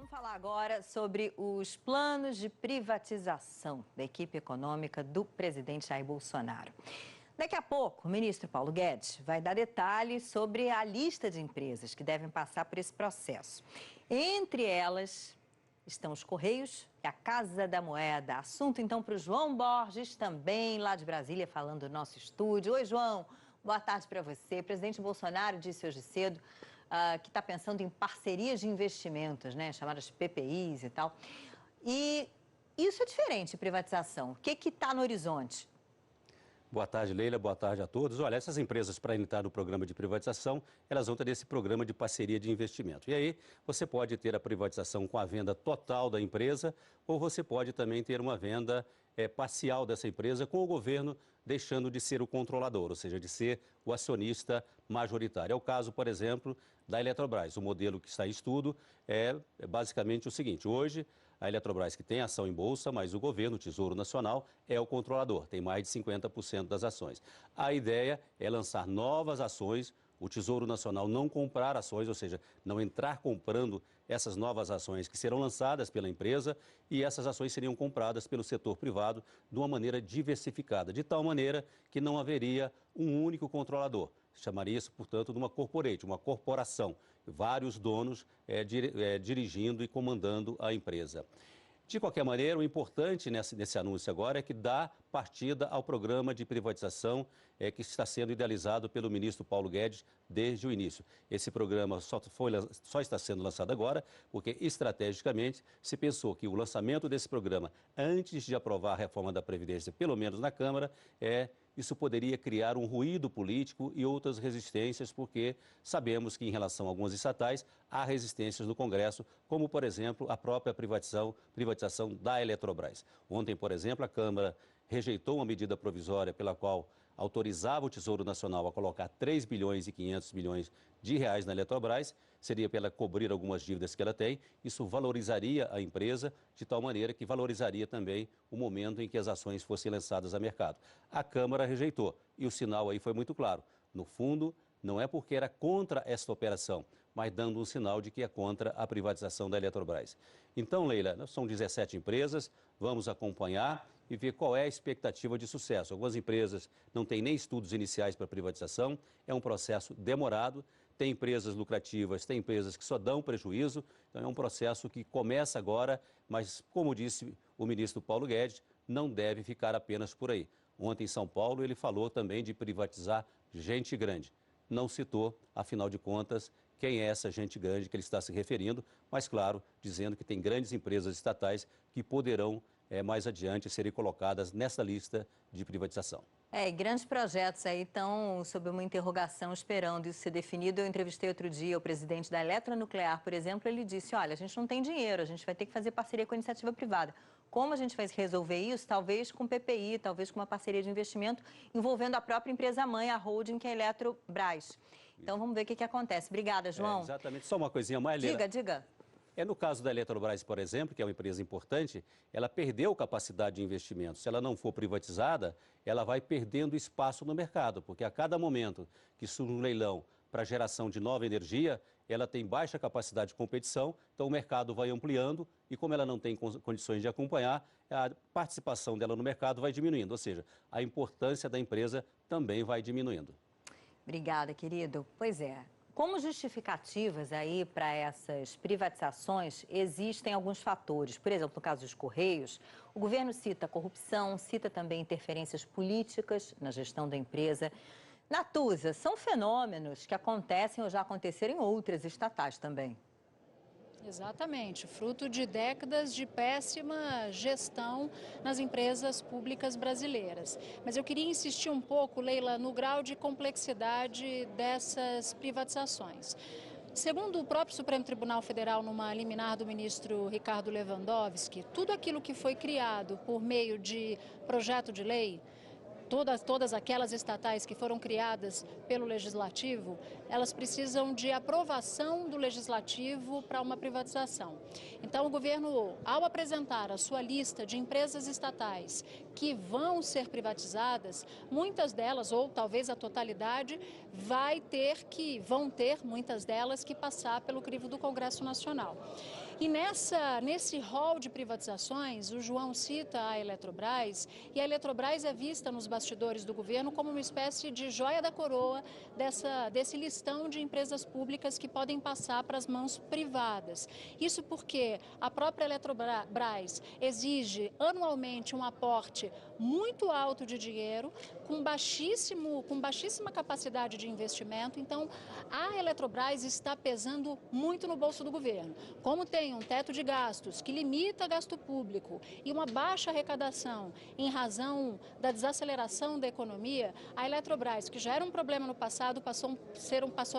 Vamos falar agora sobre os planos de privatização da equipe econômica do presidente Jair Bolsonaro. Daqui a pouco, o ministro Paulo Guedes vai dar detalhes sobre a lista de empresas que devem passar por esse processo. Entre elas estão os Correios e a Casa da Moeda. Assunto, então, para o João Borges, também lá de Brasília, falando do nosso estúdio. Oi, João. Boa tarde para você. O presidente Bolsonaro disse hoje cedo que está pensando em parcerias de investimentos, né, chamadas PPIs e tal. E isso é diferente de privatização. O que está no horizonte? Boa tarde, Leila. Boa tarde a todos. Olha, essas empresas, para entrar no programa de privatização, elas vão ter esse programa de parceria de investimento. E aí, você pode ter a privatização com a venda total da empresa, ou você pode também ter uma venda parcial dessa empresa com o governo deixando de ser o controlador, ou seja, de ser o acionista majoritário. É o caso, por exemplo, da Eletrobras. O modelo que está em estudo é basicamente o seguinte: hoje, a Eletrobras que tem ação em bolsa, mas o governo, o Tesouro Nacional, é o controlador, tem mais de 50% das ações. A ideia é lançar novas ações, o Tesouro Nacional não comprar ações, ou seja, não entrar comprando essas novas ações que serão lançadas pela empresa, e essas ações seriam compradas pelo setor privado de uma maneira diversificada, de tal maneira que não haveria um único controlador. Chamaria isso, portanto, de uma corporate, uma corporação, vários donos dirigindo e comandando a empresa. De qualquer maneira, o importante nesse anúncio agora é que dá partida ao programa de privatização que está sendo idealizado pelo ministro Paulo Guedes desde o início. Esse programa só está sendo lançado agora porque, estrategicamente, se pensou que o lançamento desse programa, antes de aprovar a reforma da Previdência, pelo menos na Câmara, isso poderia criar um ruído político e outras resistências, porque sabemos que, em relação a algumas estatais, há resistências no Congresso, como, por exemplo, a própria privatização da Eletrobras. Ontem, por exemplo, a Câmara rejeitou uma medida provisória pela qual autorizava o Tesouro Nacional a colocar 3 bilhões e 500 milhões de reais na Eletrobras, seria para ela cobrir algumas dívidas que ela tem. Isso valorizaria a empresa de tal maneira que valorizaria também o momento em que as ações fossem lançadas a mercado. A Câmara rejeitou e o sinal aí foi muito claro. No fundo, não é porque era contra esta operação, mas dando um sinal de que é contra a privatização da Eletrobras. Então, Leila, são 17 empresas, vamos acompanhar e ver qual é a expectativa de sucesso. Algumas empresas não têm nem estudos iniciais para privatização, é um processo demorado, tem empresas lucrativas, tem empresas que só dão prejuízo, então é um processo que começa agora, mas, como disse o ministro Paulo Guedes, não deve ficar apenas por aí. Ontem em São Paulo ele falou também de privatizar gente grande. Não citou, afinal de contas, quem é essa gente grande que ele está se referindo, mas, claro, dizendo que tem grandes empresas estatais que poderão, mais adiante, serem colocadas nessa lista de privatização. E grandes projetos aí estão sob uma interrogação esperando isso ser definido. Eu entrevistei outro dia o presidente da Eletronuclear, por exemplo, ele disse, olha, a gente não tem dinheiro, a gente vai ter que fazer parceria com a iniciativa privada. Como a gente vai resolver isso? Talvez com PPI, talvez com uma parceria de investimento envolvendo a própria empresa-mãe, a holding, que é a Eletrobras. Então, vamos ver o que acontece. Obrigada, João. Exatamente. Só uma coisinha mais, Leila. Diga. No caso da Eletrobras, por exemplo, que é uma empresa importante, ela perdeu capacidade de investimento. Se ela não for privatizada, ela vai perdendo espaço no mercado, porque a cada momento que surge um leilão para geração de nova energia, ela tem baixa capacidade de competição, então o mercado vai ampliando e, como ela não tem condições de acompanhar, a participação dela no mercado vai diminuindo, ou seja, a importância da empresa também vai diminuindo. Obrigada, querido. Pois é. Como justificativas aí para essas privatizações, existem alguns fatores. Por exemplo, no caso dos Correios, o governo cita corrupção, cita também interferências políticas na gestão da empresa. Natuza, são fenômenos que acontecem ou já aconteceram em outras estatais também. Exatamente, fruto de décadas de péssima gestão nas empresas públicas brasileiras. Mas eu queria insistir um pouco, Leila, no grau de complexidade dessas privatizações. Segundo o próprio Supremo Tribunal Federal, numa liminar do ministro Ricardo Lewandowski, tudo aquilo que foi criado por meio de projeto de lei, todas aquelas estatais que foram criadas pelo Legislativo, elas precisam de aprovação do Legislativo para uma privatização. Então, o governo, ao apresentar a sua lista de empresas estatais que vão ser privatizadas, muitas delas, ou talvez a totalidade, vão ter muitas delas que passar pelo crivo do Congresso Nacional. E nesse rol de privatizações, o João cita a Eletrobras, e a Eletrobras é vista nos bastidores do governo como uma espécie de joia da coroa desse listão de empresas públicas que podem passar para as mãos privadas. Isso porque a própria Eletrobras exige anualmente um aporte muito alto de dinheiro, com baixíssima capacidade de investimento. Então, a Eletrobras está pesando muito no bolso do governo. Como tem um teto de gastos que limita gasto público e uma baixa arrecadação em razão da desaceleração da economia, a Eletrobras, que já era um problema no passado, passou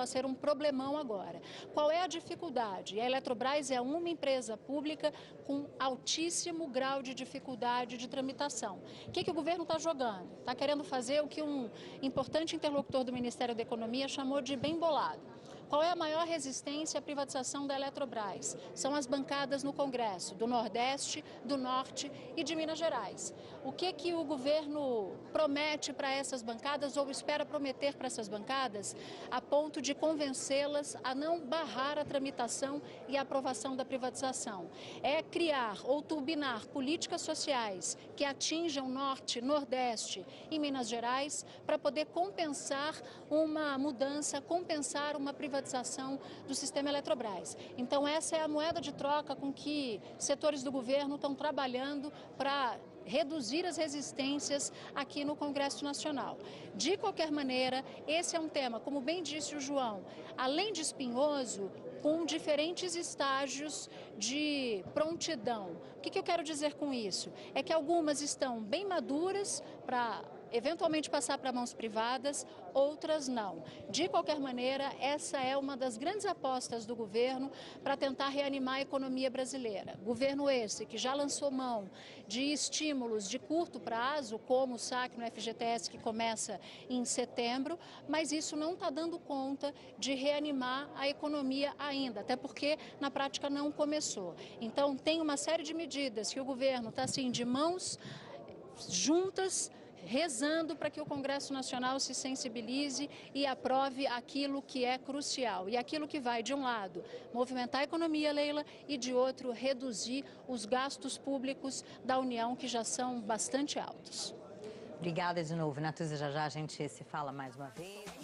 a ser um problemão agora. Qual é a dificuldade? A Eletrobras é uma empresa pública com altíssimo grau de dificuldade de tramitação. O que o governo está jogando? Está querendo fazer o que um importante interlocutor do Ministério da Economia chamou de bem bolado. Qual é a maior resistência à privatização da Eletrobras? São as bancadas no Congresso, do Nordeste, do Norte e de Minas Gerais. O que o governo promete para essas bancadas ou espera prometer para essas bancadas a ponto de convencê-las a não barrar a tramitação e a aprovação da privatização? É criar ou turbinar políticas sociais que atinjam Norte, Nordeste e Minas Gerais para poder compensar uma mudança, compensar uma privatização do sistema Eletrobras. Então, essa é a moeda de troca com que setores do governo estão trabalhando para reduzir as resistências aqui no Congresso Nacional. De qualquer maneira, esse é um tema, como bem disse o João, além de espinhoso, com diferentes estágios de prontidão. O que eu quero dizer com isso? É que algumas estão bem maduras para eventualmente passar para mãos privadas, outras não. De qualquer maneira, essa é uma das grandes apostas do governo para tentar reanimar a economia brasileira. Governo esse que já lançou mão de estímulos de curto prazo, como o saque no FGTS que começa em setembro, mas isso não está dando conta de reanimar a economia ainda, até porque na prática não começou. Então, tem uma série de medidas que o governo está assim de mãos juntas, rezando para que o Congresso Nacional se sensibilize e aprove aquilo que é crucial. E aquilo que vai, de um lado, movimentar a economia, Leila, e de outro, reduzir os gastos públicos da União, que já são bastante altos. Obrigada de novo, Natuza. Já a gente se fala mais uma vez.